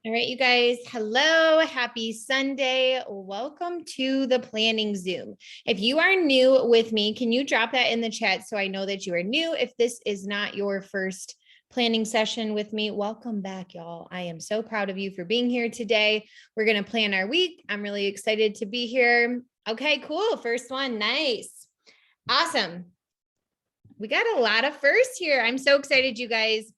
All right, you guys. Hello. Happy Sunday. Welcome to the planning Zoom. If you are new with me, can you drop that in the chat so I know that you are new? If this is not your first planning session with me, welcome back, y'all. I am so proud of you for being here today. We're going to plan our week. I'm really excited to be here. Okay, cool. First one. Nice. Awesome. We got a lot of firsts here. I'm so excited, you guys.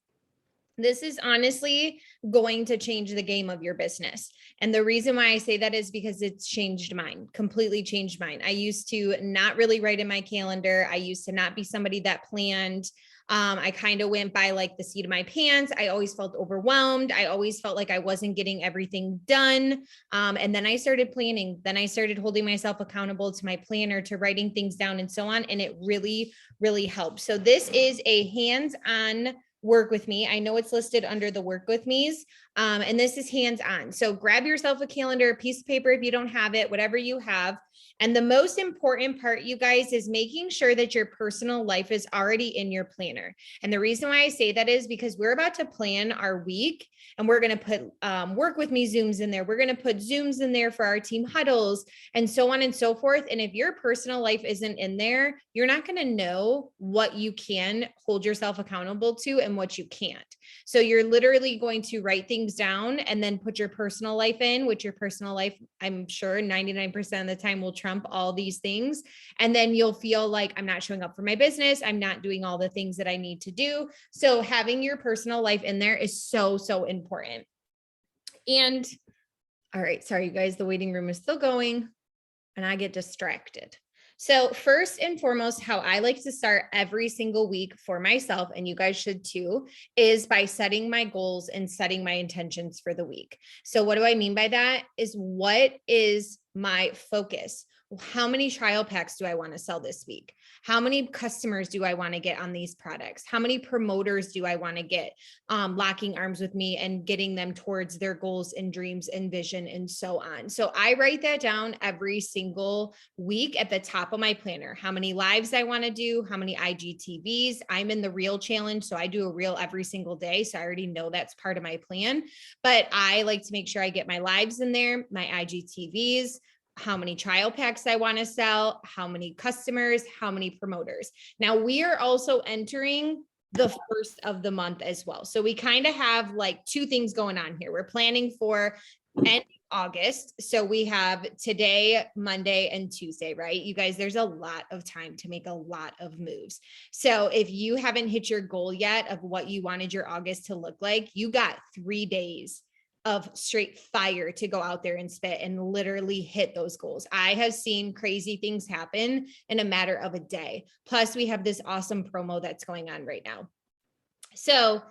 This is honestly going to change the game of your business. And the reason why I say that is because it's changed mine, completely changed mine. I used to not really write in my calendar. I used to not be somebody that planned. I kind of went by like the seat of my pants. I always felt overwhelmed. I always felt like I wasn't getting everything done. And then I started planning. Then I started holding myself accountable to my planner, to writing things down and so on. And it really, really helped. So this is a hands-on work with me. I know it's listed under the work with me's, and this is hands-on. So grab yourself a calendar, a piece of paper if you don't have it, whatever you have. And the most important part, you guys, is making sure that your personal life is already in your planner. And the reason why I say that is because we're about to plan our week, and we're going to put work with me Zooms in there. We're going to put Zooms in there for our team huddles and so on and so forth. And if your personal life isn't in there, you're not going to know what you can hold yourself accountable to and what you can't. So you're literally going to write things down and then put your personal life in, which your personal life, I'm sure 99% of the time will trump all these things. And then you'll feel like I'm not showing up for my business. I'm not doing all the things that I need to do. So having your personal life in there is so, so important. And all right, sorry, you guys, the waiting room is still going and I get distracted. So first and foremost, how I like to start every single week for myself, and you guys should too, is by setting my goals and setting my intentions for the week. So what do I mean by that? Is what is my focus? How many trial packs do I want to sell this week? How many customers do I want to get on these products? How many promoters do I want to get locking arms with me and getting them towards their goals and dreams and vision and so on? So I write that down every single week at the top of my planner. How many lives I want to do, how many IGTVs. I'm in the reel challenge, so I do a reel every single day. So I already know that's part of my plan, but I like to make sure I get my lives in there, my IGTVs, how many trial packs I want to sell, how many customers, how many promoters. Now we are also entering the first of the month as well. So we kind of have like two things going on here. We're planning for end August. So we have today, Monday, and Tuesday, right? You guys, there's a lot of time to make a lot of moves. So if you haven't hit your goal yet of what you wanted your August to look like, you got 3 days of straight fire to go out there and spit and literally hit those goals. I have seen crazy things happen in a matter of a day. Plus we have this awesome promo that's going on right now. So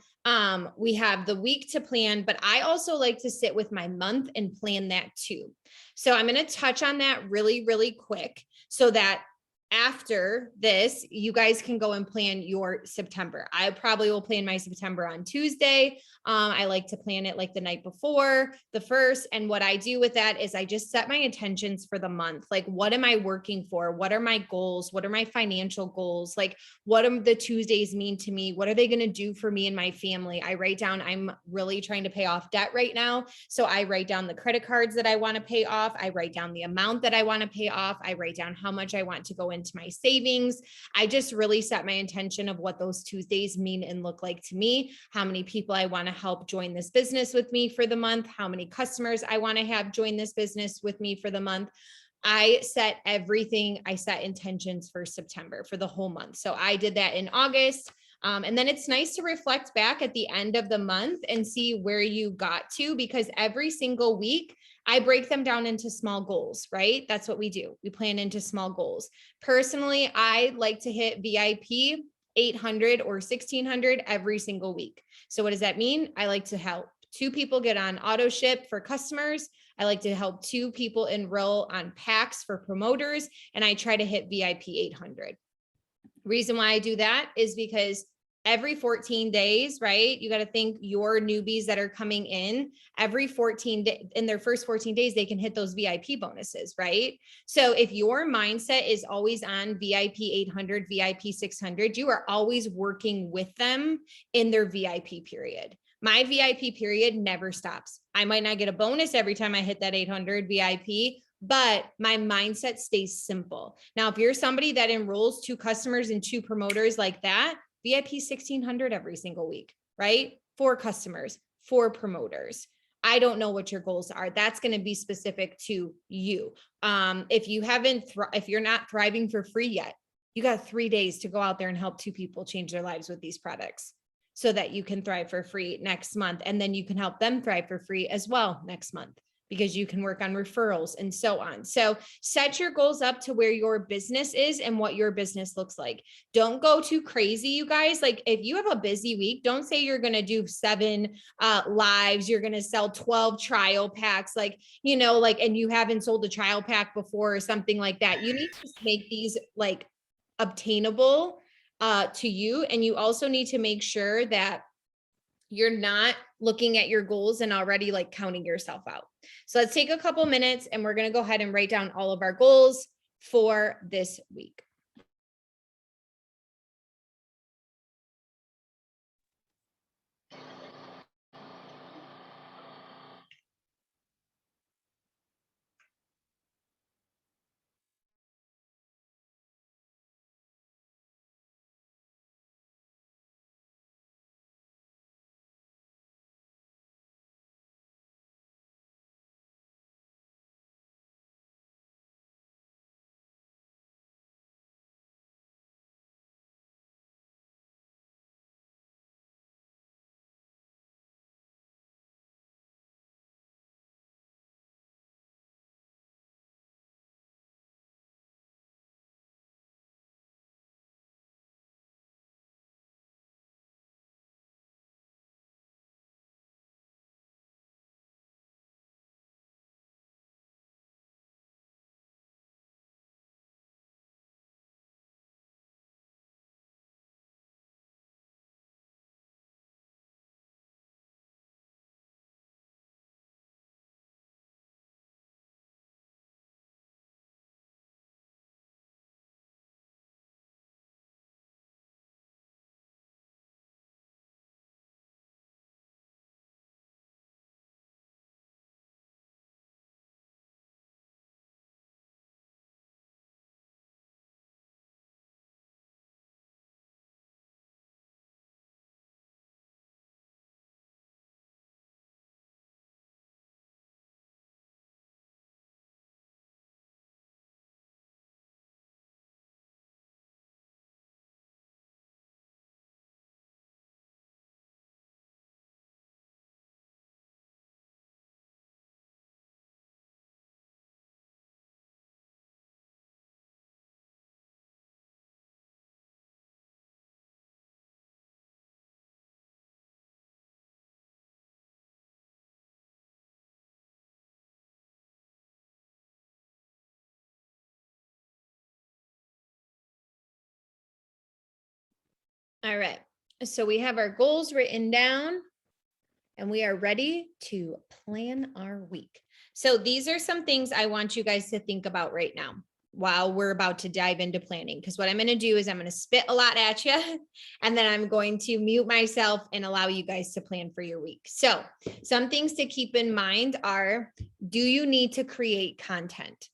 we have the week to plan, but I also like to sit with my month and plan that too. So I'm going to touch on that really, really quick so that after this, you guys can go and plan your September. I probably will plan my September on Tuesday. I like to plan it like the night before the first. And what I do with that is I just set my intentions for the month. Like, what am I working for? What are my goals? What are my financial goals? Like, what do the Tuesdays mean to me? What are they going to do for me and my family? I write down, I'm really trying to pay off debt right now. So I write down the credit cards that I want to pay off. I write down the amount that I want to pay off. I write down how much I want to go into my savings. I just really set my intention of what those Tuesdays mean and look like to me, how many people I want to help join this business with me for the month, how many customers I want to have join this business with me for the month. I set everything. I set intentions for September for the whole month. So I did that in August. And then it's nice to reflect back at the end of the month and see where you got to, because every single week I break them down into small goals, right? That's what we do. We plan into small goals. Personally, I like to hit VIP 800 or 1600 every single week. So what does that mean? I like to help 2 people get on auto ship for customers. I like to help 2 people enroll on packs for promoters, and I try to hit VIP 800. Reason why I do that is because every 14 days, right? You got to think your newbies that are coming in every 14 days, in their first 14 days, they can hit those VIP bonuses, right? So if your mindset is always on VIP 800, VIP 600, you are always working with them in their VIP period. My VIP period never stops. I might not get a bonus every time I hit that 800 VIP, but my mindset stays simple. Now, if you're somebody that enrolls 2 customers and 2 promoters like that, VIP 1600 every single week, right? 4 customers, 4 promoters. I don't know what your goals are. That's going to be specific to you. If you're not thriving for free yet, you got 3 days to go out there and help 2 people change their lives with these products so that you can thrive for free next month. And then you can help them thrive for free as well next month, because you can work on referrals and so on. So set your goals up to where your business is and what your business looks like. Don't go too crazy, you guys. Like if you have a busy week, don't say you're going to do 7 lives, you're going to sell 12 trial packs, like, and you haven't sold a trial pack before or something like that. You need to make these like obtainable to you. And you also need to make sure that you're not looking at your goals and already like counting yourself out. So let's take a couple minutes and we're going to go ahead and write down all of our goals for this week. All right. So we have our goals written down and we are ready to plan our week. So these are some things I want you guys to think about right now while we're about to dive into planning. Because what I'm going to do is I'm going to spit a lot at you and then I'm going to mute myself and allow you guys to plan for your week. So some things to keep in mind are, do you need to create content?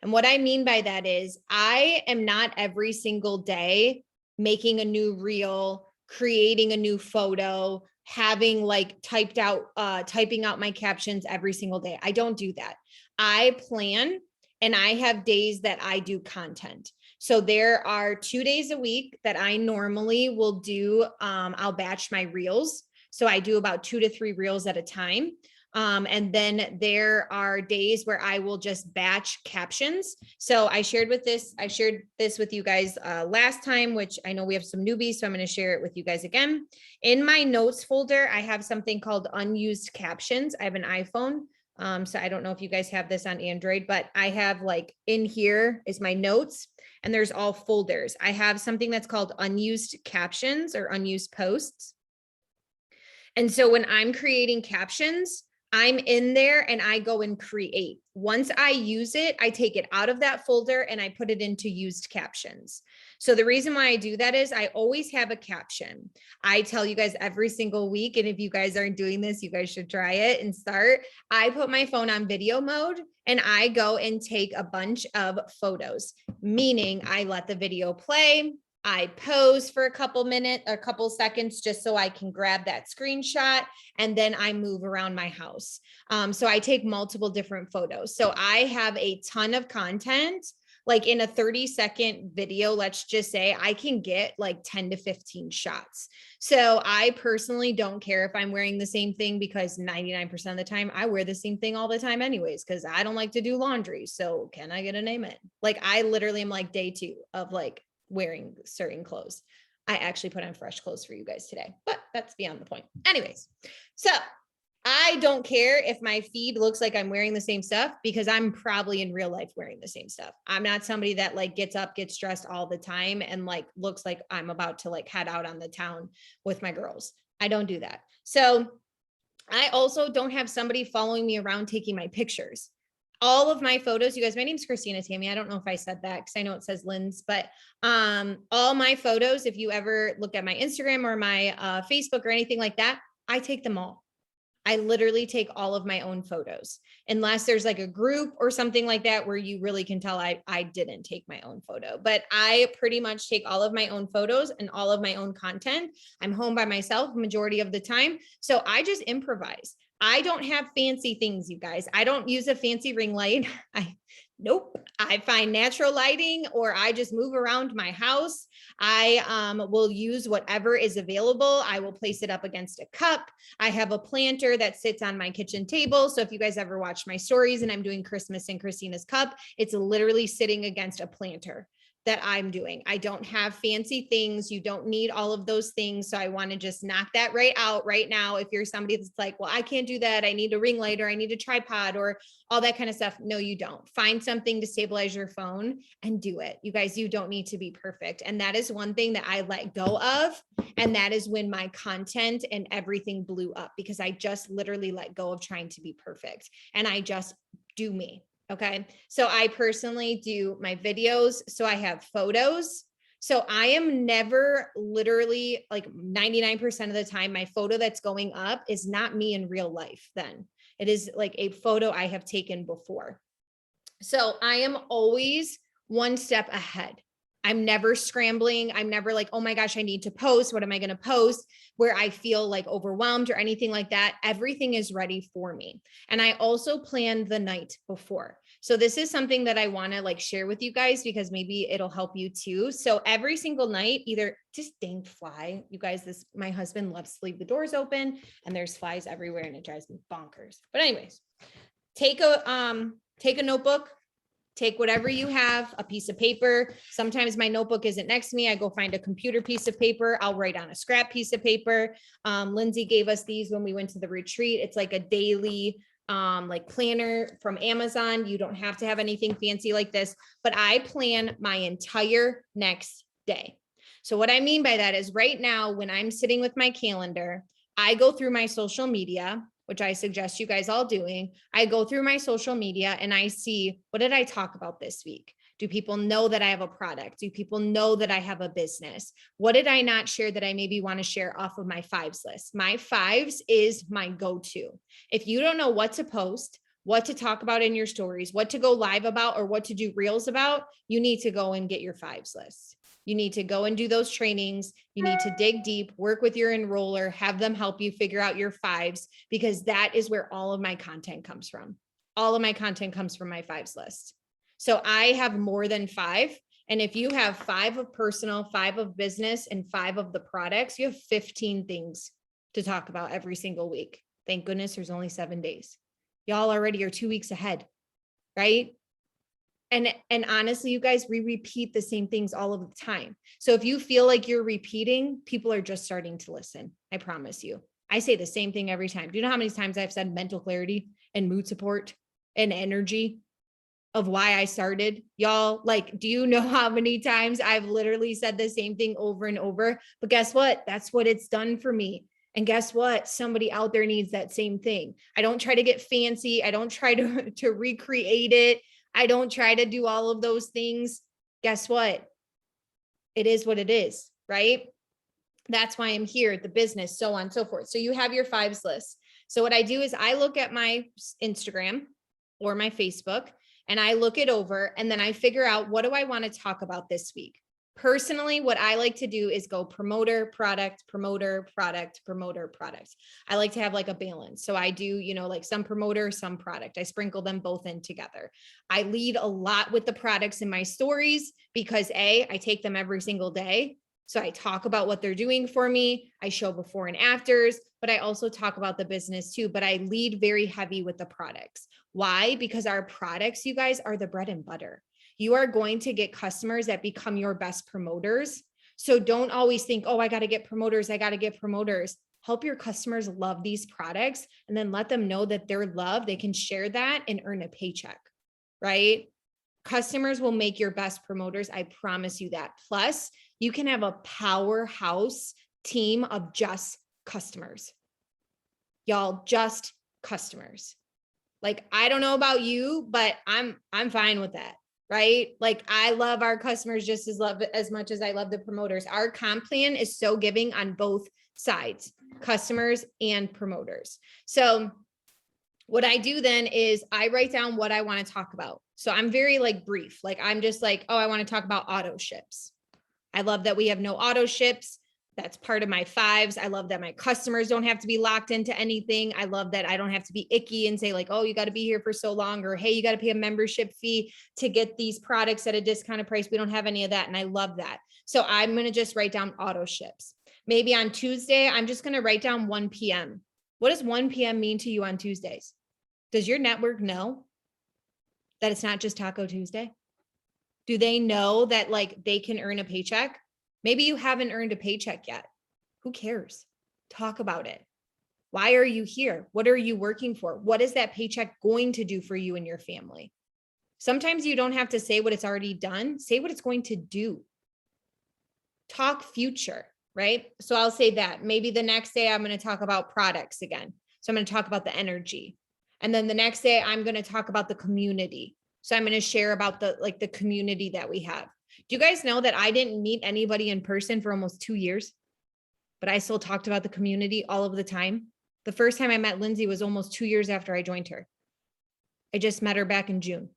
And what I mean by that is I am not every single day making a new reel, creating a new photo, having like typing out my captions every single day. I don't do that. I plan and I have days that I do content. So there are 2 days a week that I normally will do. I'll batch my reels. So I do about 2 to 3 reels at a time. And then there are days where I will just batch captions. So I shared this with you guys last time, which I know we have some newbies, so I'm going to share it with you guys again. In my notes folder, I have something called unused captions. I have an iPhone. So I don't know if you guys have this on Android, but I have like in here is my notes and there's all folders. I have something that's called unused captions or unused posts. And so when I'm creating captions, I'm in there and I go and create. Once I use it, I take it out of that folder and I put it into used captions. So the reason why I do that is I always have a caption. I tell you guys every single week, and if you guys aren't doing this, you guys should try it and start. I put my phone on video mode and I go and take a bunch of photos, meaning I let the video play. I pose for a couple seconds, just so I can grab that screenshot, and then I move around my house. So I take multiple different photos. So I have a ton of content. Like in a 30-second video, let's just say I can get like 10 to 15 shots. So I personally don't care if I'm wearing the same thing, because 99% of the time I wear the same thing all the time anyways, because I don't like to do laundry. So can I get a name in? Like I literally am like day 2 of like wearing certain clothes. I actually put on fresh clothes for you guys today, but that's beyond the point. Anyways, so I don't care if my feed looks like I'm wearing the same stuff, because I'm probably in real life wearing the same stuff. I'm not somebody that like gets up, gets dressed all the time and like looks like I'm about to like head out on the town with my girls. I don't do that. So I also don't have somebody following me around taking my pictures. All of my photos, you guys, my name's Christina Tammy. I don't know if I said that because I know it says Lynn's, but all my photos, if you ever look at my Instagram or my Facebook or anything like that, I take them all. I literally take all of my own photos, unless there's like a group or something like that where you really can tell I didn't take my own photo, but I pretty much take all of my own photos and all of my own content. I'm home by myself majority of the time. So I just improvise. I don't have fancy things, you guys. I don't use a fancy ring light. Nope. I find natural lighting, or I just move around my house. I will use whatever is available. I will place it up against a cup. I have a planter that sits on my kitchen table. So if you guys ever watch my stories and I'm doing Christmas in Christina's cup, it's literally sitting against a planter that I'm doing. I don't have fancy things. You don't need all of those things. So I want to just knock that right out right now. If you're somebody that's like, well, I can't do that. I need a ring light, or I need a tripod, or all that kind of stuff. No, you don't. Find something to stabilize your phone and do it. You guys, you don't need to be perfect. And that is one thing that I let go of. And that is when my content and everything blew up, because I just literally let go of trying to be perfect. And I just do me. Okay. So I personally do my videos. So I have photos. So I am never literally, like 99% of the time, my photo that's going up is not me in real life. Then it is like a photo I have taken before. So I am always one step ahead. I'm never scrambling. I'm never like, oh my gosh, I need to post. What am I going to post? Where I feel like overwhelmed or anything like that. Everything is ready for me. And I also planned the night before. So this is something that I want to like share with you guys, because maybe it'll help you too. So every single night, either just dang fly, you guys, my husband loves to leave the doors open and there's flies everywhere and it drives me bonkers. But anyways, take a notebook. Take whatever you have, a piece of paper. Sometimes my notebook isn't next to me. I go find a computer piece of paper. I'll write on a scrap piece of paper. Lindsay gave us these when we went to the retreat. It's like a daily like planner from Amazon. You don't have to have anything fancy like this, but I plan my entire next day. So what I mean by that is right now, when I'm sitting with my calendar, I go through my social media, which I suggest you guys all doing. I go through my social media and I see, what did I talk about this week? Do people know that I have a product? Do people know that I have a business? What did I not share that I maybe want to share off of my fives list? My fives is my go-to. If you don't know what to post, what to talk about in your stories, what to go live about, or what to do reels about, you need to go and get your fives list. You need to go and do those trainings. You need to dig deep, work with your enroller, have them help you figure out your fives, because that is where all of my content comes from. All of my content comes from my fives list. So I have more than 5. And if you have 5 of personal, 5 of business, and 5 of the products, you have 15 things to talk about every single week. Thank goodness there's only 7 days. Y'all already are 2 weeks ahead, right? And honestly, you guys, we repeat the same things all of the time. So if you feel like you're repeating, people are just starting to listen. I promise you. I say the same thing every time. Do you know how many times I've said mental clarity and mood support and energy of why I started? Y'all, like, do you know how many times I've literally said the same thing over and over? But guess what? That's what it's done for me. And guess what? Somebody out there needs that same thing. I don't try to get fancy. I don't try to recreate it. I don't try to do all of those things. Guess what? It is what it is, right? That's why I'm here, the business, so on and so forth. So you have your fives list. So what I do is I look at my Instagram or my Facebook and I look it over and then I figure out, what do I want to talk about this week? Personally, what I like to do is go promoter, product, promoter, product, promoter, product. I like to have like a balance. So I do, like some promoter, some product. I sprinkle them both in together. I lead a lot with the products in my stories because I take them every single day. So I talk about what they're doing for me. I show before and afters, but I also talk about the business too. But I lead very heavy with the products. Why? Because our products, you guys, are the bread and butter. You are going to get customers that become your best promoters. So don't always think, oh, I got to get promoters. I got to get promoters. Help your customers love these products and then let them know that they're loved. They can share that and earn a paycheck, right? Customers will make your best promoters. I promise you that. Plus, you can have a powerhouse team of just customers. Y'all, just customers. Like, I don't know about you, but I'm fine with that, right? Like, I love our customers just as much as I love the promoters. Our comp plan is so giving on both sides, customers and promoters. So what I do then is I write down what I want to talk about. So I'm very like brief. Like, I'm just like, oh, I want to talk about auto ships. I love that we have no auto ships. That's part of my fives. I love that my customers don't have to be locked into anything. I love that I don't have to be icky and say like, oh, you got to be here for so long, or hey, you got to pay a membership fee to get these products at a discounted price. We don't have any of that. And I love that. So I'm going to just write down auto ships. Maybe on Tuesday, I'm just going to write down 1 p.m. What does 1 p.m. mean to you on Tuesdays? Does your network know that it's not just Taco Tuesday? Do they know that like they can earn a paycheck? Maybe you haven't earned a paycheck yet. Who cares? Talk about it. Why are you here? What are you working for? What is that paycheck going to do for you and your family? Sometimes you don't have to say what it's already done. Say what it's going to do. Talk future, right? So I'll say that. Maybe the next day I'm going to talk about products again. So I'm going to talk about the energy. And then the next day I'm going to talk about the community. So I'm going to share about the community that we have. Do you guys know that I didn't meet anybody in person for almost 2 years, but I still talked about the community all of the time? The first time I met Lindsay was almost 2 years after I joined her. I just met her back in June.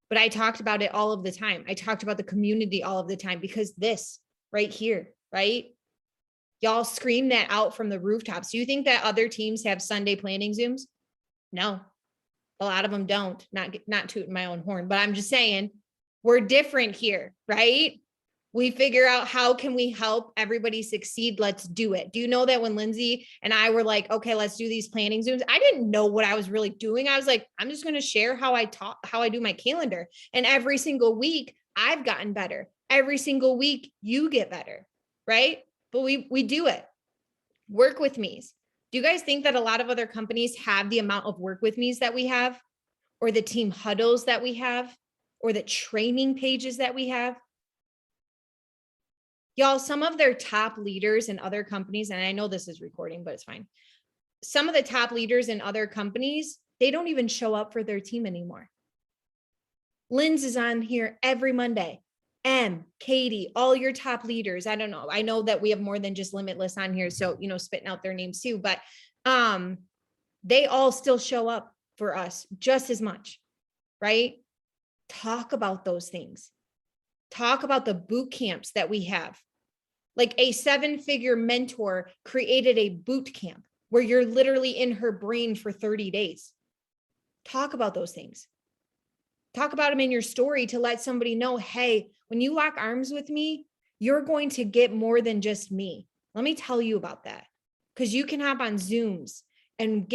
But I talked about it all of the time. I talked about the community all of the time because this right here, right? Y'all scream that out from the rooftops. Do you think that other teams have Sunday planning Zooms? No. A lot of them don't, not tooting my own horn, but I'm just saying we're different here, right? We figure out how can we help everybody succeed? Let's do it. Do you know that when Lindsay and I were like, okay, let's do these planning Zooms, I didn't know what I was really doing. I was like, I'm just going to share how I do my calendar. And every single week I've gotten better. Every single week you get better, right? But we do it. Work with me's. Do you guys think that a lot of other companies have the amount of work with me's that we have, or the team huddles that we have, or the training pages that we have? Y'all, some of their top leaders in other companies, and I know this is recording, but it's fine. Some of the top leaders in other companies, they don't even show up for their team anymore. Lynn's is on here every Monday. Katie, all your top leaders. I don't know. I know that we have more than just Limitless on here. So, spitting out their names too, but they all still show up for us just as much, right? Talk about those things. Talk about the boot camps that we have. Like a 7-figure mentor created a boot camp where you're literally in her brain for 30 days. Talk about those things. Talk about them in your story to let somebody know, hey, when you lock arms with me, you're going to get more than just me. Let me tell you about that. Because you can hop on Zooms and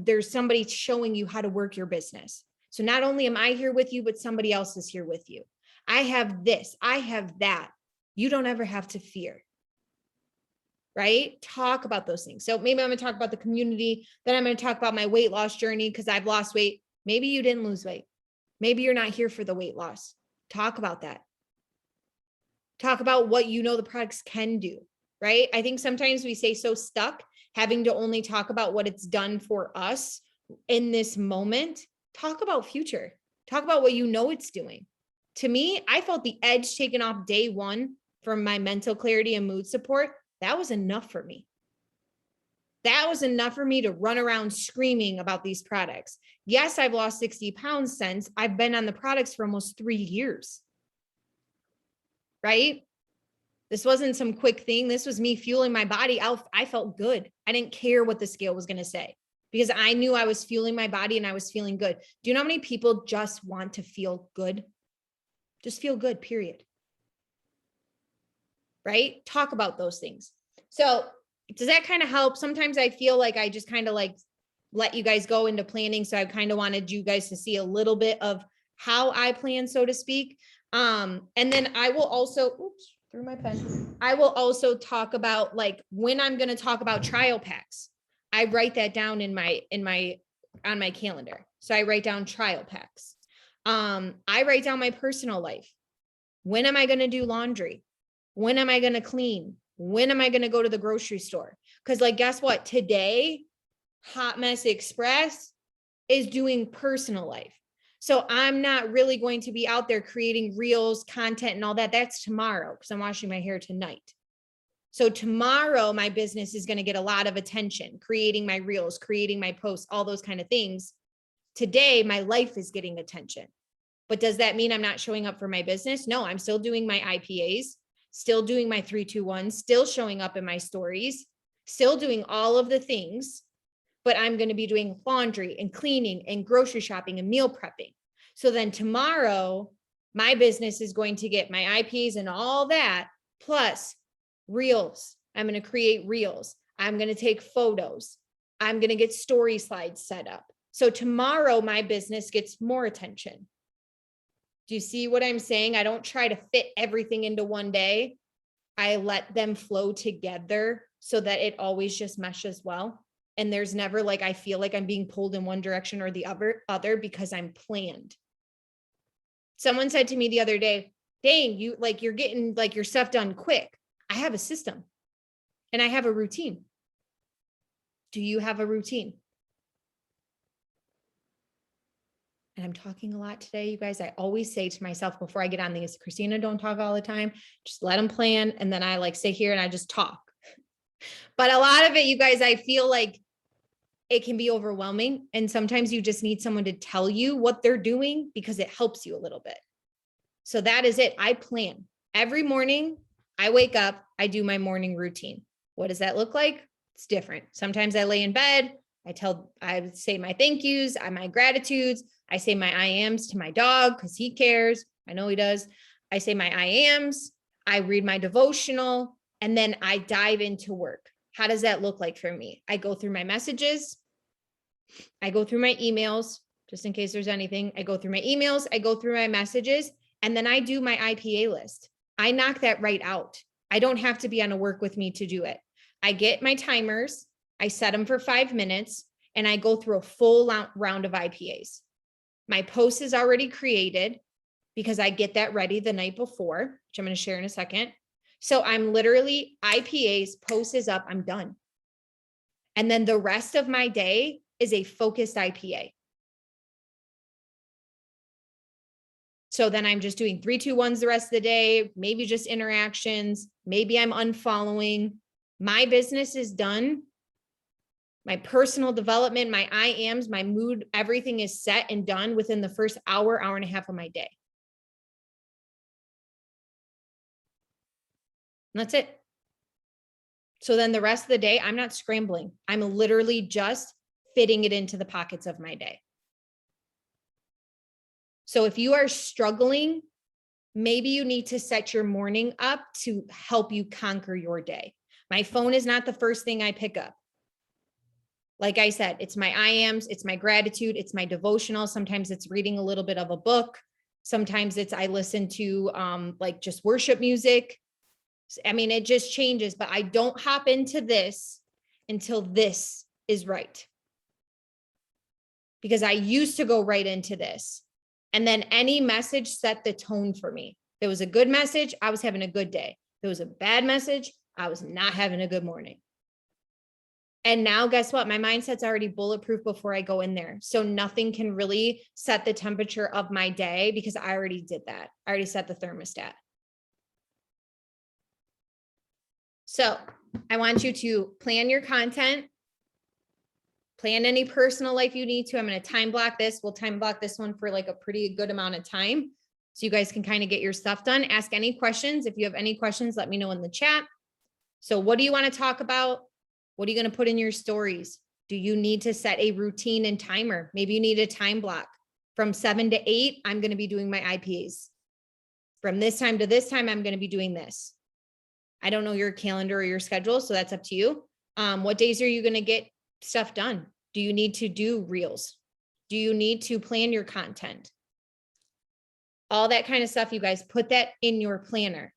there's somebody showing you how to work your business. So not only am I here with you, but somebody else is here with you. I have this, I have that. You don't ever have to fear. Right? Talk about those things. So maybe I'm going to talk about the community. Then I'm going to talk about my weight loss journey because I've lost weight. Maybe you didn't lose weight. Maybe you're not here for the weight loss. Talk about that. Talk about what the products can do, right? I think sometimes we stay so stuck having to only talk about what it's done for us in this moment. Talk about future. Talk about what you know it's doing. To me, I felt the edge taken off day one from my mental clarity and mood support. That was enough for me. That was enough for me to run around screaming about these products. Yes, I've lost 60 pounds since. I've been on the products for almost 3 years, right? This wasn't some quick thing. This was me fueling my body. I felt good. I didn't care what the scale was going to say because I knew I was fueling my body and I was feeling good. Do you know how many people just want to feel good? Just feel good, period. Right? Talk about those things. So does that kind of help? Sometimes I feel like I just kind of like let you guys go into planning. So I kind of wanted you guys to see a little bit of how I plan, so to speak. And then I will also, oops, threw my pen. I will also talk about like when I'm going to talk about trial packs. I write that down on my calendar. So I write down trial packs. I write down my personal life. When am I going to do laundry? When am I going to clean? When am I going to go to the grocery store? Because like, guess what? Today, Hot Mess Express is doing personal life. So I'm not really going to be out there creating reels, content, and all that. That's tomorrow because I'm washing my hair tonight. So tomorrow, my business is going to get a lot of attention, creating my reels, creating my posts, all those kind of things. Today, my life is getting attention. But does that mean I'm not showing up for my business? No, I'm still doing my IPAs, still doing my 3-2-1, still showing up in my stories, still doing all of the things, but I'm going to be doing laundry and cleaning and grocery shopping and meal prepping. So then tomorrow, my business is going to get my IPs and all that, plus reels. I'm going to create reels. I'm going to take photos. I'm going to get story slides set up. So tomorrow, my business gets more attention. Do you see what I'm saying? I don't try to fit everything into one day. I let them flow together so that it always just meshes well. And there's never like, I feel like I'm being pulled in one direction or the other because I'm planned. Someone said to me the other day, dang, you're getting like your stuff done quick. I have a system and I have a routine. Do you have a routine? And I'm talking a lot today, you guys. I always say to myself before I get on these, Christina, don't talk all the time. Just let them plan. And then I like sit here and I just talk. But a lot of it, you guys, I feel like it can be overwhelming. And sometimes you just need someone to tell you what they're doing because it helps you a little bit. So that is it. I plan every morning. I wake up, I do my morning routine. What does that look like? It's different. Sometimes I lay in bed. I say my thank yous, my gratitudes. I say my I ams to my dog because he cares. I know he does. I say my I ams. I read my devotional and then I dive into work. How does that look like for me? I go through my messages. I go through my emails, just in case there's anything. I go through my emails. I go through my messages and then I do my IPA list. I knock that right out. I don't have to be on a work with me to do it. I get my timers. I set them for 5 minutes and I go through a full round of IPAs. My post is already created because I get that ready the night before, which I'm going to share in a second. So I'm literally IPAs, post is up, I'm done. And then the rest of my day is a focused IPA. So then I'm just doing 3-2-1s the rest of the day, maybe just interactions, maybe I'm unfollowing. My business is done. My personal development, my I ams, my mood, everything is set and done within the first hour and a half of my day. And that's it. So then the rest of the day, I'm not scrambling. I'm literally just fitting it into the pockets of my day. So if you are struggling, maybe you need to set your morning up to help you conquer your day. My phone is not the first thing I pick up. Like I said, it's my I ams, it's my gratitude, it's my devotional. Sometimes it's reading a little bit of a book. Sometimes it's I listen to like just worship music. I mean, it just changes, but I don't hop into this until this is right. Because I used to go right into this. And then any message set the tone for me. If it was a good message, I was having a good day. If it was a bad message, I was not having a good morning. And now guess what? My mindset's already bulletproof before I go in there. So nothing can really set the temperature of my day because I already did that. I already set the thermostat. So I want you to plan your content, plan any personal life you need to. I'm going to time block this. We'll time block this one for like a pretty good amount of time. So you guys can kind of get your stuff done. Ask any questions. If you have any questions, let me know in the chat. So what do you want to talk about? What are you going to put in your stories? Do you need to set a routine and timer? Maybe you need a time block. From 7 to 8, I'm going to be doing my IPs. From this time to this time, I'm going to be doing this. I don't know your calendar or your schedule, so that's up to you. What days are you going to get stuff done? Do you need to do reels? Do you need to plan your content? All that kind of stuff, you guys put that in your planner.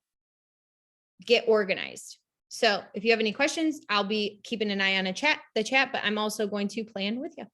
Get organized. So if you have any questions, I'll be keeping an eye on the chat, but I'm also going to plan with you.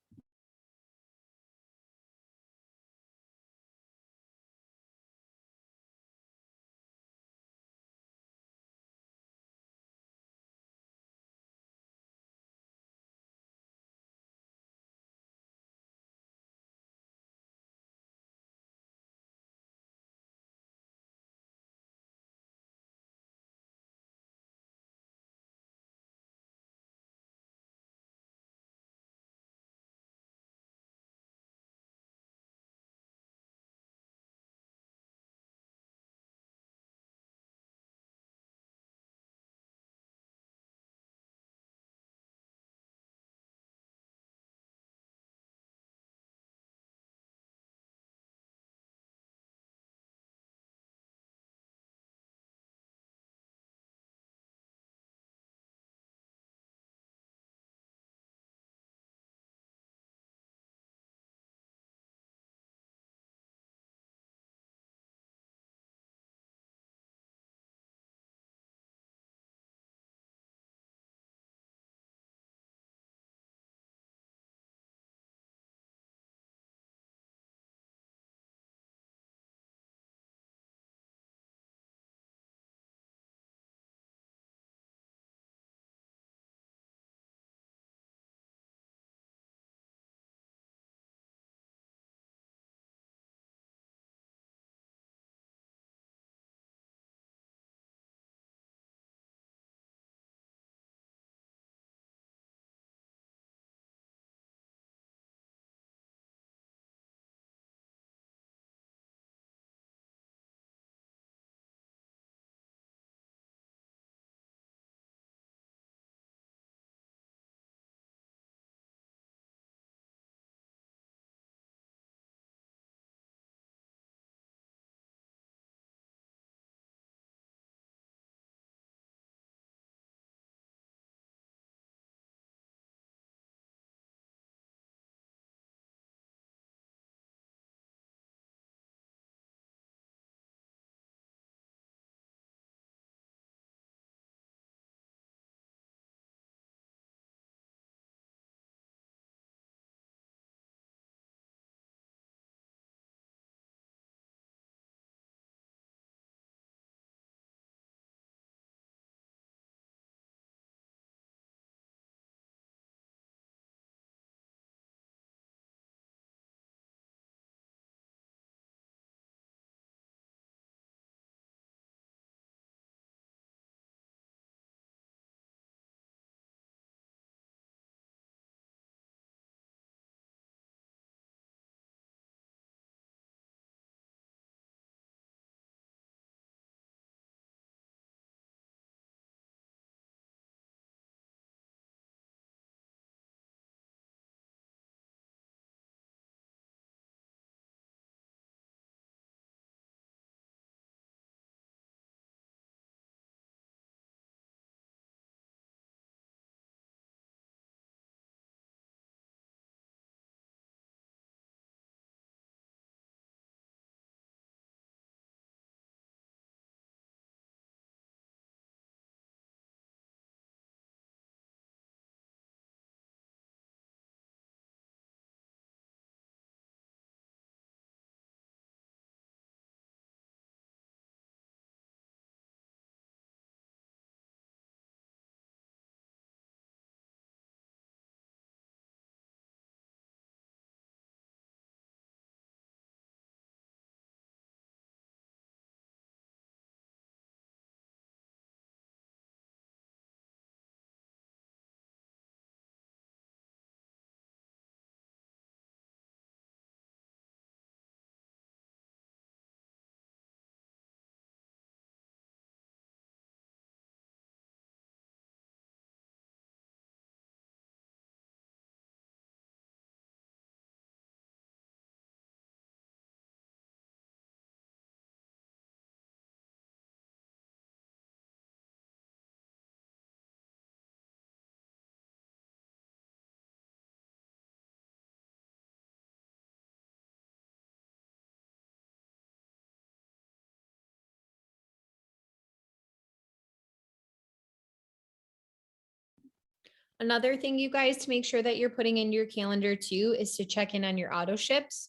Another thing, you guys, to make sure that you're putting into your calendar too, is to check in on your auto ships,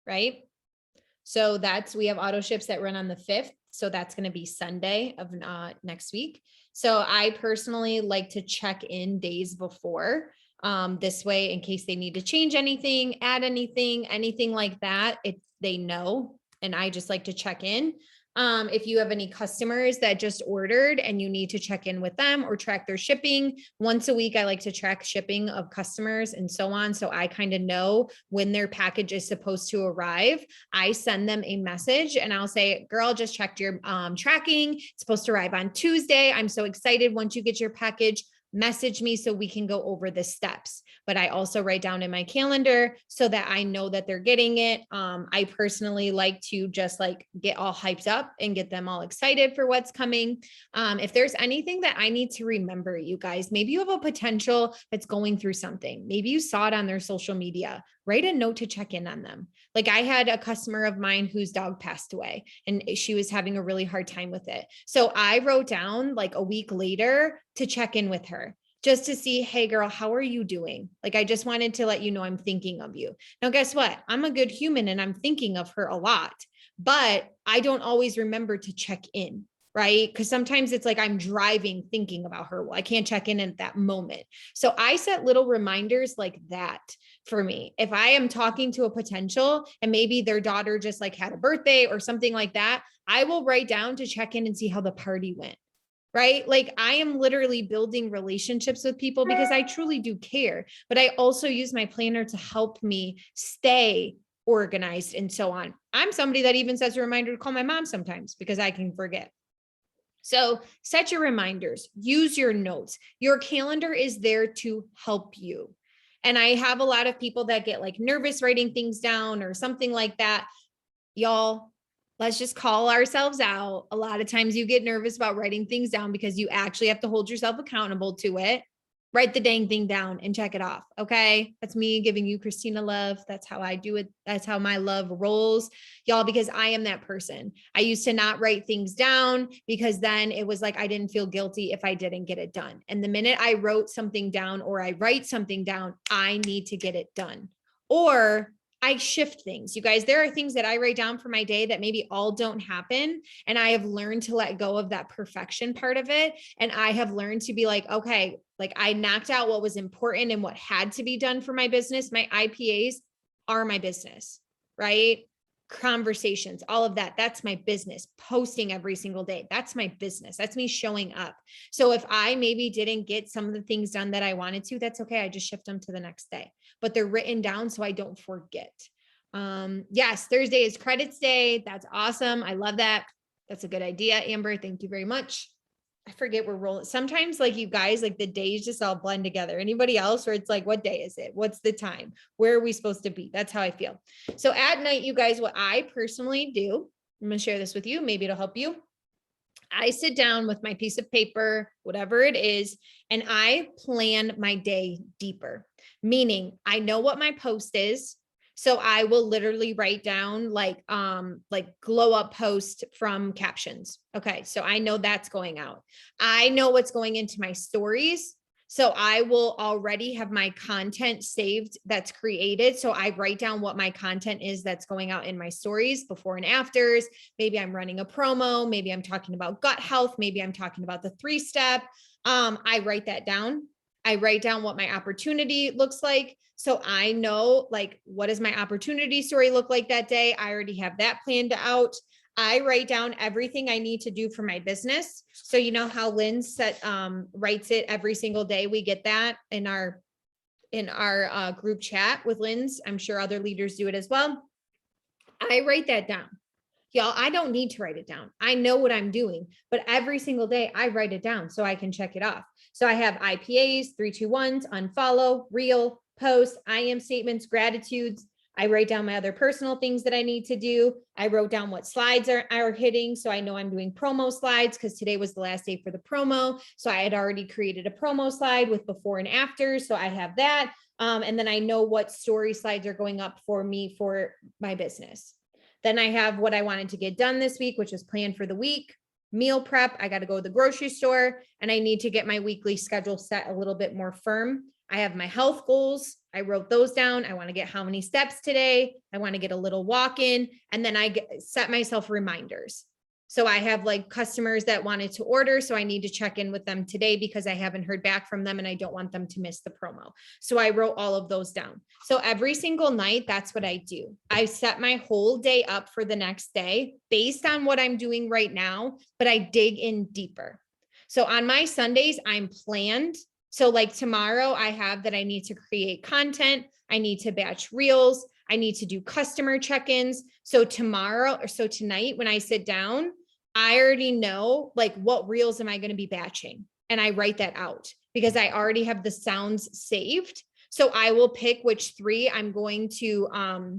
right? So we have auto ships that run on the 5th. So that's going to be Sunday of next week. So I personally like to check in days before, this way, in case they need to change anything, add anything like that, they know. And I just like to check in. If you have any customers that just ordered and you need to check in with them or track their shipping once a week, I like to track shipping of customers and so on. So I kind of know when their package is supposed to arrive. I send them a message and I'll say, girl, just checked your tracking. It's supposed to arrive on Tuesday. I'm so excited. Once you get your package, message me so we can go over the steps. But I also write down in my calendar so that I know that they're getting it. I personally like to just like get all hyped up and get them all excited for what's coming. If there's anything that I need to remember, you guys, maybe you have a potential that's going through something. Maybe you saw it on their social media. Write a note to check in on them. Like I had a customer of mine whose dog passed away and she was having a really hard time with it. So I wrote down like a week later to check in with her just to see, hey girl, how are you doing? Like, I just wanted to let you know I'm thinking of you. Now, guess what? I'm a good human and I'm thinking of her a lot, but I don't always remember to check in. Right. Because sometimes it's like I'm driving thinking about her. Well, I can't check in at that moment. So I set little reminders like that for me. If I am talking to a potential and maybe their daughter just like had a birthday or something like that, I will write down to check in and see how the party went. Right. Like I am literally building relationships with people because I truly do care, but I also use my planner to help me stay organized and so on. I'm somebody that even sets a reminder to call my mom sometimes because I can forget. So set your reminders, use your notes. Your calendar is there to help you. And I have a lot of people that get like nervous writing things down or something like that. Y'all, let's just call ourselves out. A lot of times you get nervous about writing things down because you actually have to hold yourself accountable to it. Write the dang thing down and check it off. Okay. That's me giving you Christina love. That's how I do it. That's how my love rolls, y'all, because I am that person. I used to not write things down because then it was like I didn't feel guilty if I didn't get it done. And the minute I wrote something down or I write something down, I need to get it done. Or I shift things. You guys, there are things that I write down for my day that maybe all don't happen. And I have learned to let go of that perfection part of it. And I have learned to be like, okay, like I knocked out what was important and what had to be done for my business. My IPAs are my business, right? Conversations, all of that. That's my business. Posting every single day. That's my business. That's me showing up. So if I maybe didn't get some of the things done that I wanted to, that's okay. I just shift them to the next day, but they're written down so I don't forget. Yes, Thursday is credits day. That's awesome. I love that. That's a good idea, Amber. Thank you very much. I forget we're rolling. Sometimes like you guys, like the days just all blend together. Anybody else where it's like, what day is it? What's the time? Where are we supposed to be? That's how I feel. So at night, you guys, what I personally do, I'm going to share this with you. Maybe it'll help you. I sit down with my piece of paper, whatever it is, and I plan my day deeper, meaning I know what my post is. So I will literally write down like glow up post from captions. Okay. So I know that's going out. I know what's going into my stories. So I will already have my content saved that's created. So I write down what my content is that's going out in my stories, before and afters. Maybe I'm running a promo. Maybe I'm talking about gut health. Maybe I'm talking about the 3-step. I write that down. I write down what my opportunity looks like. So I know like, what does my opportunity story look like that day? I already have that planned out. I write down everything I need to do for my business. So you know how Lynn writes it every single day. We get that in our group chat with Lynn's. I'm sure other leaders do it as well. I write that down. Y'all, I don't need to write it down. I know what I'm doing, but every single day I write it down so I can check it off. So I have IPAs, 3-2-1s, unfollow, reel, post, I am statements, gratitudes. I write down my other personal things that I need to do. I wrote down what slides are hitting. So I know I'm doing promo slides because today was the last day for the promo. So I had already created a promo slide with before and after. So I have that. And then I know what story slides are going up for me for my business. Then I have what I wanted to get done this week, which is planned for the week. meal prep. I got to go to the grocery store, and I need to get my weekly schedule set a little bit more firm. I have my health goals. I wrote those down. I want to get how many steps today. I want to get a little walk in, and then I set myself reminders. So I have like customers that wanted to order. So I need to check in with them today because I haven't heard back from them and I don't want them to miss the promo. So I wrote all of those down. So every single night, that's what I do. I set my whole day up for the next day based on what I'm doing right now, but I dig in deeper. So on my Sundays, I'm planned. So like tomorrow I have that I need to create content. I need to batch reels. I need to do customer check-ins. So tomorrow or so tonight, when I sit down, I already know like what reels am I going to be batching, and I write that out because I already have the sounds saved. So I will pick which three I'm going to go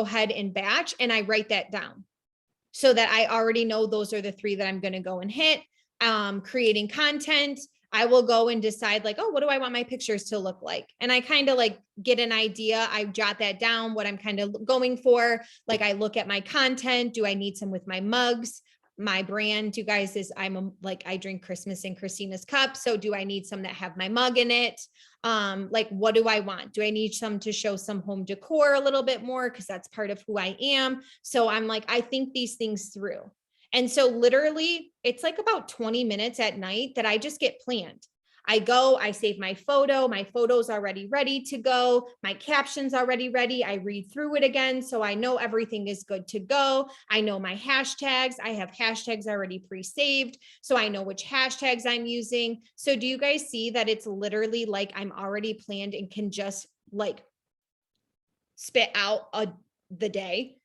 ahead and batch, and I write that down so that I already know those are the three that I'm going to go and hit. Creating content, I will go and decide like, oh, what do I want my pictures to look like? And I kind of like get an idea. I jot that down, what I'm kind of going for. Like I look at my content. Do I need some with my mugs? My brand, you guys, is I drink Christmas in Christina's cup. So do I need some that have my mug in it? Like, what do I want? Do I need some to show some home decor a little bit more? Cause that's part of who I am. So I'm like, I think these things through. And so literally it's like about 20 minutes at night that I just get planned. I go, I save my photo's already ready to go. My caption's already ready. I read through it again. So I know everything is good to go. I know my hashtags. I have hashtags already pre-saved. So I know which hashtags I'm using. So do you guys see that it's literally like I'm already planned and can just like spit out the day?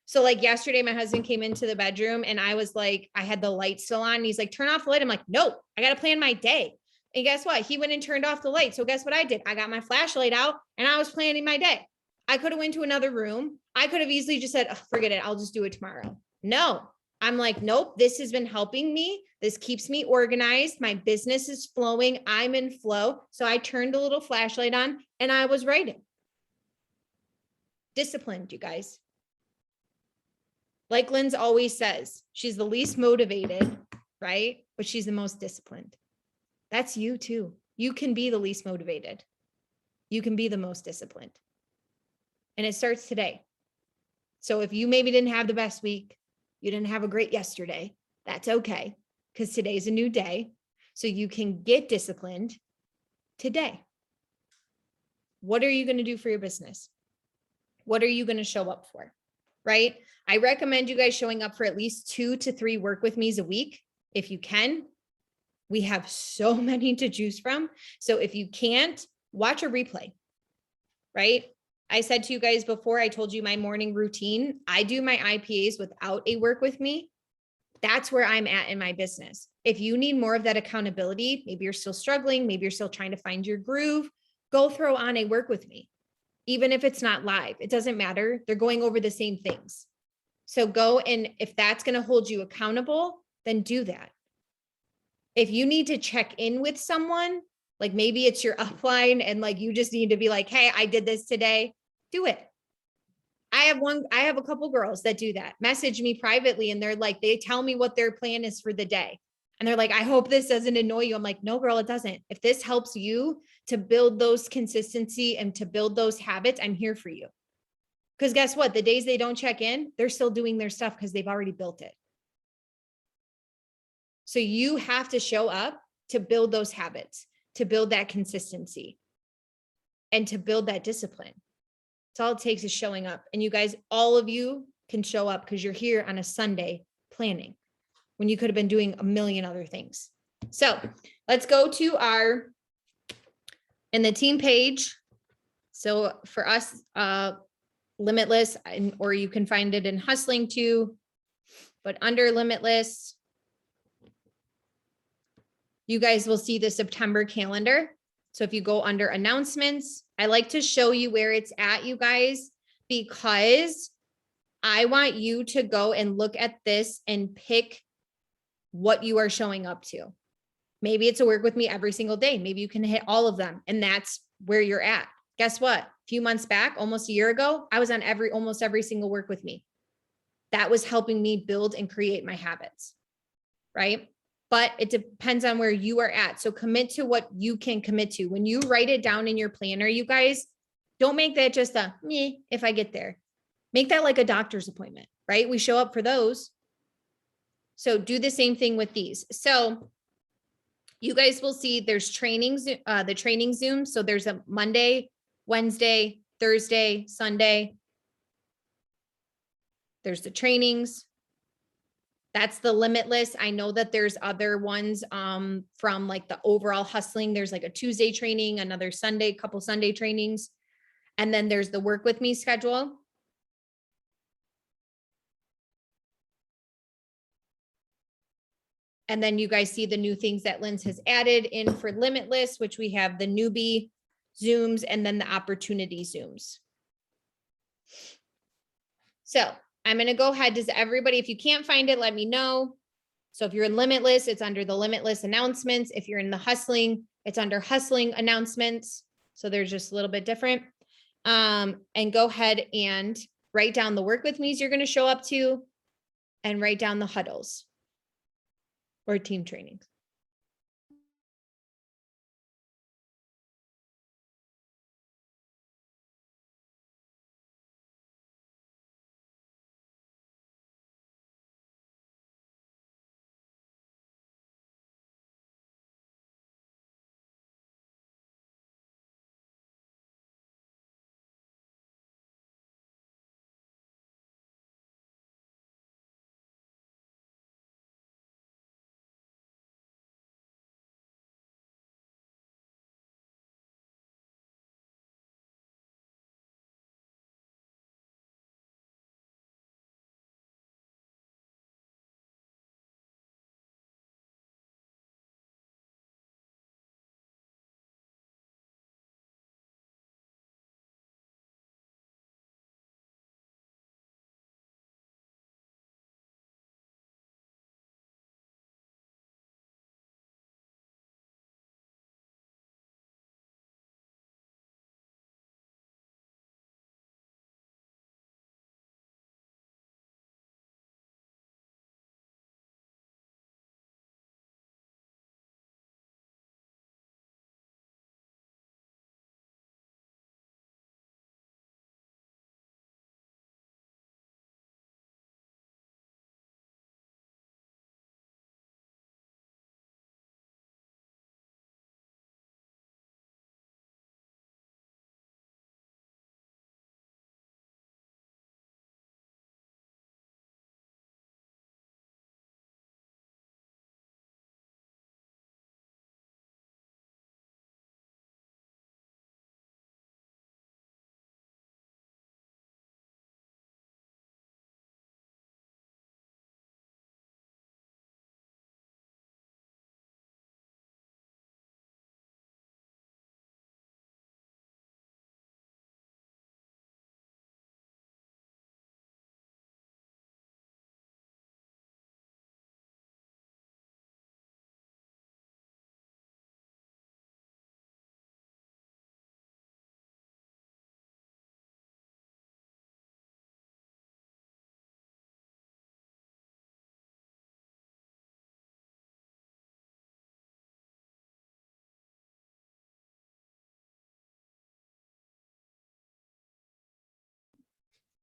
So like yesterday, my husband came into the bedroom and I was like, I had the light still on. And he's like, turn off the light. I'm like, nope, I got to plan my day. And guess what? He went and turned off the light. So guess what I did? I got my flashlight out and I was planning my day. I could have went to another room. I could have easily just said, oh, forget it. I'll just do it tomorrow. No, I'm like, nope, this has been helping me. This keeps me organized. My business is flowing. I'm in flow. So I turned a little flashlight on and I was writing. Disciplined, you guys. Like Lynn's always says, she's the least motivated, right? But she's the most disciplined. That's you too. You can be the least motivated. You can be the most disciplined. And it starts today. So if you maybe didn't have the best week, you didn't have a great yesterday, that's okay. Because today's a new day. So you can get disciplined today. What are you going to do for your business? What are you going to show up for? Right? I recommend you guys showing up for at least 2 to 3 work with me's a week. If you can, we have so many to choose from. So if you can't, watch a replay, right? I said to you guys before, I told you my morning routine. I do my IPAs without a work with me. That's where I'm at in my business. If you need more of that accountability, maybe you're still struggling, maybe you're still trying to find your groove, go throw on a work with me. Even if it's not live, it doesn't matter. They're going over the same things. So go, and if that's going to hold you accountable, then do that. If you need to check in with someone, like maybe it's your upline and like you just need to be like, hey, I did this today, do it. I have a couple girls that do that. Message me privately and they're like, they tell me what their plan is for the day. And they're like, I hope this doesn't annoy you. I'm like, no, girl, it doesn't. If this helps you to build those consistency and to build those habits, I'm here for you. Because guess what? The days they don't check in, they're still doing their stuff because they've already built it. So you have to show up to build those habits, to build that consistency, and to build that discipline. It's all it takes is showing up. And you guys, all of you can show up because you're here on a Sunday planning when you could have been doing a million other things. So let's go to in the team page. So for us, Limitless, or you can find it in Hustling too, but under Limitless, you guys will see the September calendar. So if you go under announcements, I like to show you where it's at, you guys, because I want you to go and look at this and pick what you are showing up to. Maybe it's a work with me every single day. Maybe you can hit all of them and that's where you're at. Guess what? A few months back, almost a year ago, I was on almost every single work with me. that was helping me build and create my habits, right? But it depends on where you are at. So commit to what you can commit to. When you write it down in your planner, you guys, don't make that just a me if I get there. Make that like a doctor's appointment, right? We show up for those. So do the same thing with these. So you guys will see there's trainings, the training Zoom. So there's a Monday, Wednesday, Thursday, Sunday. There's the trainings. That's the Limitless. I know that there's other ones from like the overall hustling. There's like a Tuesday training, another Sunday, couple Sunday trainings. And then there's the work with me schedule. And then you guys see the new things that Linz has added in for Limitless, which we have the newbie Zooms and then the opportunity Zooms. So I'm going to go ahead. Does everybody, if you can't find it, let me know. So if you're in Limitless, it's under the Limitless announcements. If you're in the hustling, it's under hustling announcements. So they're just a little bit different. And go ahead and write down the work with me's you're going to show up to and write down the huddles or team trainings.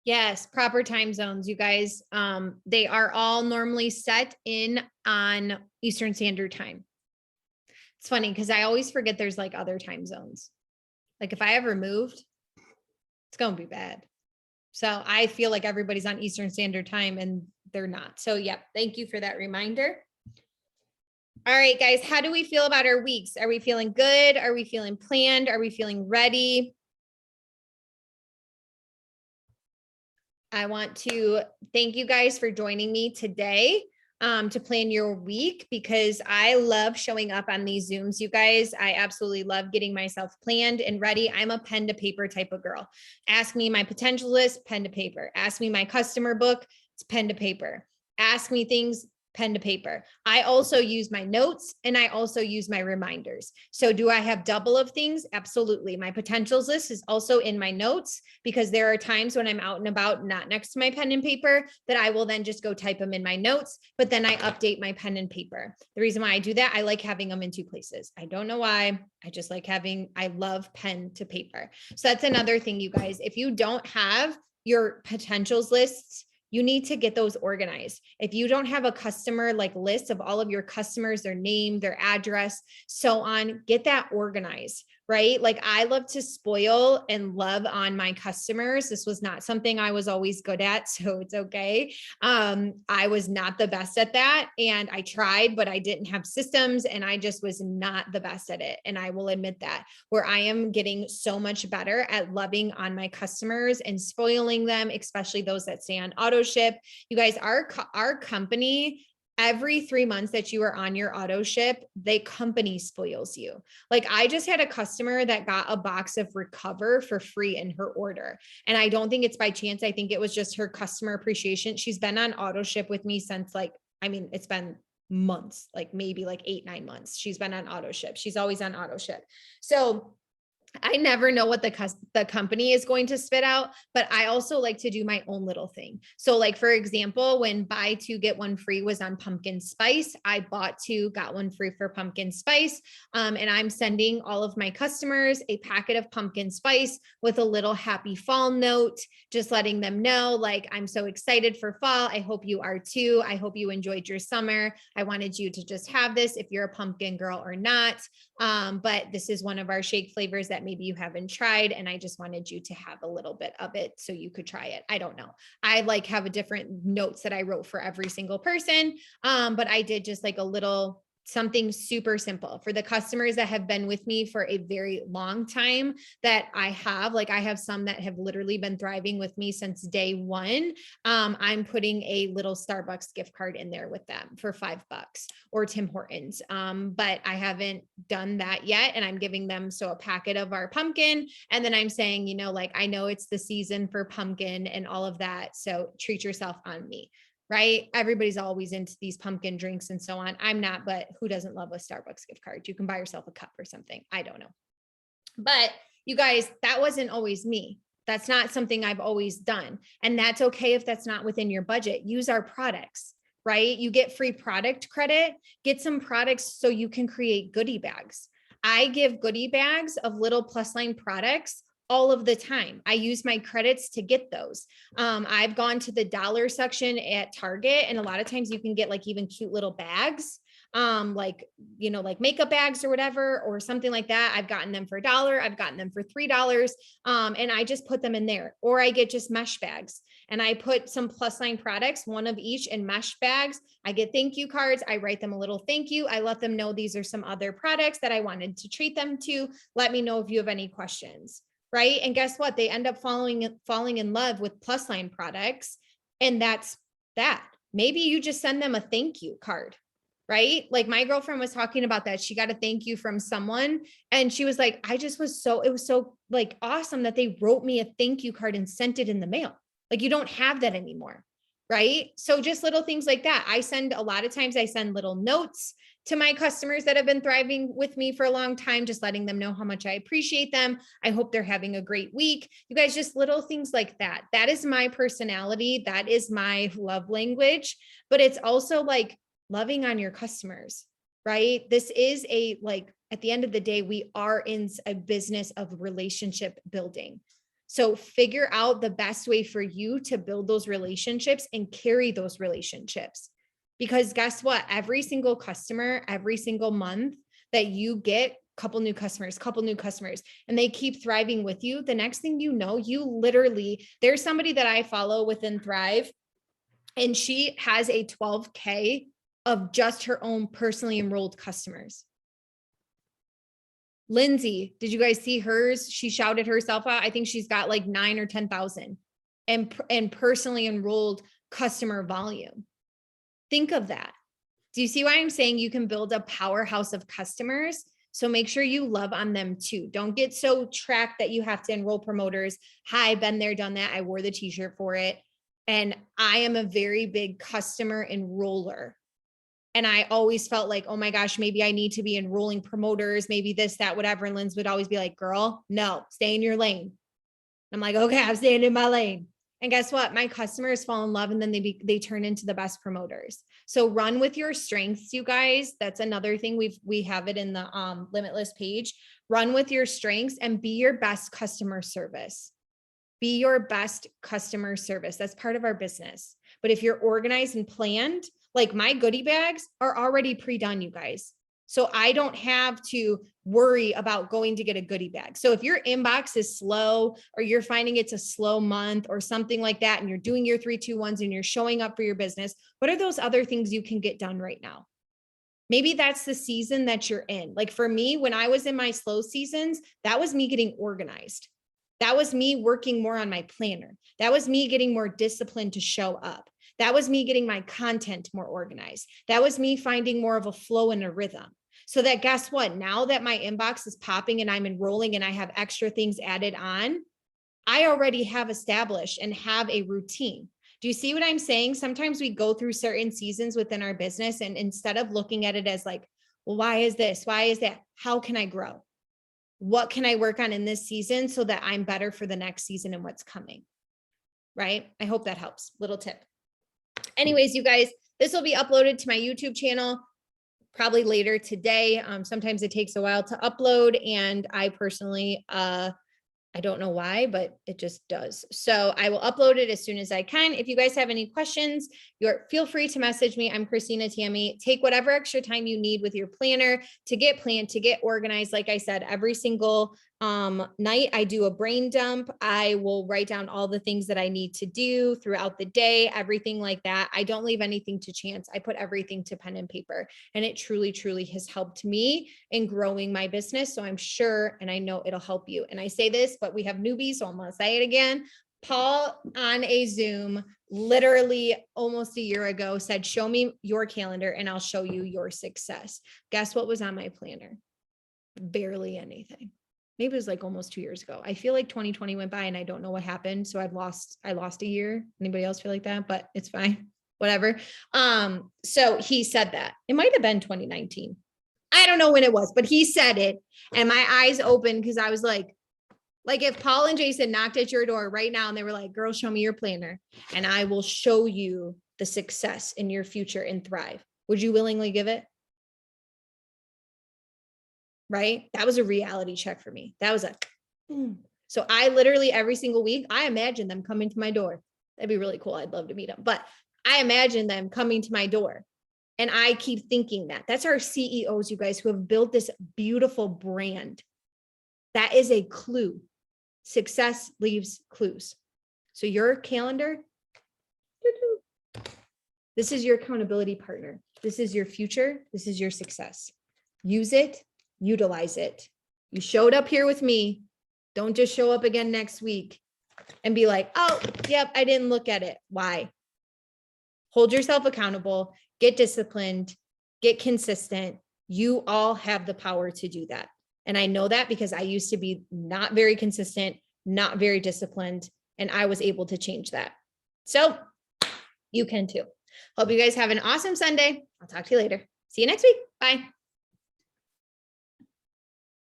Yes, proper time zones, you guys. They are all normally set in on Eastern Standard Time. It's funny because I always forget there's like other time zones. Like if I ever moved, it's going to be bad. So I feel like everybody's on Eastern Standard Time and they're not. So yep, thank you for that reminder. All right, guys, how do we feel about our weeks? Are we feeling good? Are we feeling planned? Are we feeling ready? I want to thank you guys for joining me today to plan your week because I love showing up on these Zooms, you guys. I absolutely love getting myself planned and ready. I'm a pen to paper type of girl. Ask me my potential list, pen to paper. Ask me my customer book, it's pen to paper. Ask me things pen to paper. I also use my notes and I also use my reminders. So do I have double of things? Absolutely. My potentials list is also in my notes because there are times when I'm out and about, not next to my pen and paper, that I will then just go type them in my notes, but then I update my pen and paper. The reason why I do that, I like having them in two places. I don't know why. I just like I love pen to paper. So that's another thing, you guys. If you don't have your potentials lists, you need to get those organized. If you don't have a customer like list of all of your customers, their name, their address, so on, get that organized, right? Like I love to spoil and love on my customers. This was not something I was always good at, so it's okay. I was not the best at that and I tried, but I didn't have systems and I just was not the best at it. And I will admit that, where I am getting so much better at loving on my customers and spoiling them, especially those that stay on auto ship. You guys, our company, every 3 months that you are on your auto ship, the company spoils you. Like I just had a customer that got a box of Recover for free in her order. And I don't think it's by chance. I think it was just her customer appreciation. She's been on auto ship with me since it's been months, like maybe like 8-9 months. She's been on auto ship. She's always on auto ship. So I never know what the company is going to spit out, but I also like to do my own little thing. So like, for example, when buy two, get one free was on pumpkin spice, I bought two, got one free for pumpkin spice. And I'm sending all of my customers a packet of pumpkin spice with a little happy fall note, just letting them know, like, I'm so excited for fall. I hope you are too. I hope you enjoyed your summer. I wanted you to just have this if you're a pumpkin girl or not. But this is one of our shake flavors that maybe you haven't tried. And I just wanted you to have a little bit of it so you could try it. I don't know. I like have a different notes that I wrote for every single person. But I did just like a little something super simple for the customers that have been with me for a very long time that I have some that have literally been thriving with me since day one. I'm putting a little Starbucks gift card in there with them for $5 or Tim Hortons. But I haven't done that yet. And I'm giving them a packet of our pumpkin. And then I'm saying, I know it's the season for pumpkin and all of that. So treat yourself on me. Right? Everybody's always into these pumpkin drinks and so on. I'm not, but who doesn't love a Starbucks gift card? You can buy yourself a cup or something. I don't know. But you guys, that wasn't always me. That's not something I've always done. And that's okay if that's not within your budget. Use our products, right? You get free product credit, get some products so you can create goodie bags. I give goodie bags of little plus line products all of the time. I use my credits to get those. I've gone to the dollar section at Target, and a lot of times you can get like even cute little bags, like makeup bags or whatever, or something like that. I've gotten them for $1. I've gotten them for $3. And I just put them in there, or I get just mesh bags and I put some plus line products, one of each in mesh bags. I get thank you cards. I write them a little thank you. I let them know these are some other products that I wanted to treat them to. Let me know if you have any questions. Right. And guess what? They end up falling in love with plus line products. And that's that. Maybe you just send them a thank you card, right? Like my girlfriend was talking about that. She got a thank you from someone. And she was like, it was so like awesome that they wrote me a thank you card and sent it in the mail. Like you don't have that anymore. Right. So just little things like that. A lot of times I send little notes to my customers that have been thriving with me for a long time, just letting them know how much I appreciate them. I hope they're having a great week. You guys, just little things like that. That is my personality. That is my love language, but it's also like loving on your customers, right? This is at the end of the day, we are in a business of relationship building. So figure out the best way for you to build those relationships and carry those relationships. Because guess what? Every single customer, every single month that you get couple new customers, and they keep thriving with you, the next thing you know, there's somebody that I follow within Thrive, and she has a 12K of just her own personally enrolled customers. Lindsay, did you guys see hers? She shouted herself out. I think she's got like 9 or 10,000 and personally enrolled customer volume. Think of that. Do you see why I'm saying you can build a powerhouse of customers? So make sure you love on them too. Don't get so tracked that you have to enroll promoters. Hi, been there, done that. I wore the t-shirt for it. And I am a very big customer enroller. And I always felt like, oh my gosh, maybe I need to be enrolling promoters, maybe this, that, whatever. And Linz would always be like, girl, no, stay in your lane. I'm like, okay, I'm staying in my lane. And guess what? My customers fall in love and then they turn into the best promoters. So run with your strengths, you guys. That's another thing we have it in the Limitless page. Run with your strengths and be your best customer service. Be your best customer service. That's part of our business. But if you're organized and planned, like my goodie bags are already pre-done, you guys. So I don't have to worry about going to get a goodie bag. So if your inbox is slow or you're finding it's a slow month or something like that, and you're doing your 3-2-1s and you're showing up for your business, what are those other things you can get done right now? Maybe that's the season that you're in. Like for me, when I was in my slow seasons, that was me getting organized. That was me working more on my planner. That was me getting more disciplined to show up. That was me getting my content more organized. That was me finding more of a flow and a rhythm. So that guess what? Now that my inbox is popping and I'm enrolling and I have extra things added on, I already have established and have a routine. Do you see what I'm saying? Sometimes we go through certain seasons within our business, and instead of looking at it as like, well, why is this? Why is that? How can I grow? What can I work on in this season so that I'm better for the next season and what's coming? Right? I hope that helps. Little tip. Anyways, you guys, this will be uploaded to my YouTube channel probably later today. Sometimes it takes a while to upload, and I personally, I don't know why, but it just does. So I will upload it as soon as I can. If you guys have any questions, feel free to message me. I'm Christina Tammy. Take whatever extra time you need with your planner to get planned, to get organized. Like I said, every single night I do a brain dump. I will write down all the things that I need to do throughout the day, everything like that. I don't leave anything to chance. I put everything to pen and paper, and it truly, truly has helped me in growing my business. So I'm sure, and I know it'll help you. And I say this, but we have newbies, so I'm going to say it again. Paul on a Zoom literally almost a year ago said, show me your calendar and I'll show you your success. Guess what was on my planner? Barely anything. Maybe it was like almost 2 years ago. I feel like 2020 went by and I don't know what happened. So I lost a year. Anybody else feel like that? But it's fine. Whatever. So he said that. It might have been 2019. I don't know when it was, but he said it and my eyes opened because I was like if Paul and Jason knocked at your door right now and they were like, girl, show me your planner and I will show you the success in your future and thrive. Would you willingly give it? Right? That was a reality check for me. That was so I literally every single week, I imagine them coming to my door. That'd be really cool. I'd love to meet them, but I imagine them coming to my door. And I keep thinking that that's our CEOs, you guys, who have built this beautiful brand. That is a clue. Success leaves clues. So your calendar, this is your accountability partner. This is your future. This is your success. Use it, utilize it. You showed up here with me. Don't just show up again next week and be like, oh, yep, I didn't look at it. Why? Hold yourself accountable, get disciplined, get consistent. You all have the power to do that. And I know that because I used to be not very consistent, not very disciplined, and I was able to change that. So you can too. Hope you guys have an awesome Sunday. I'll talk to you later. See you next week. Bye.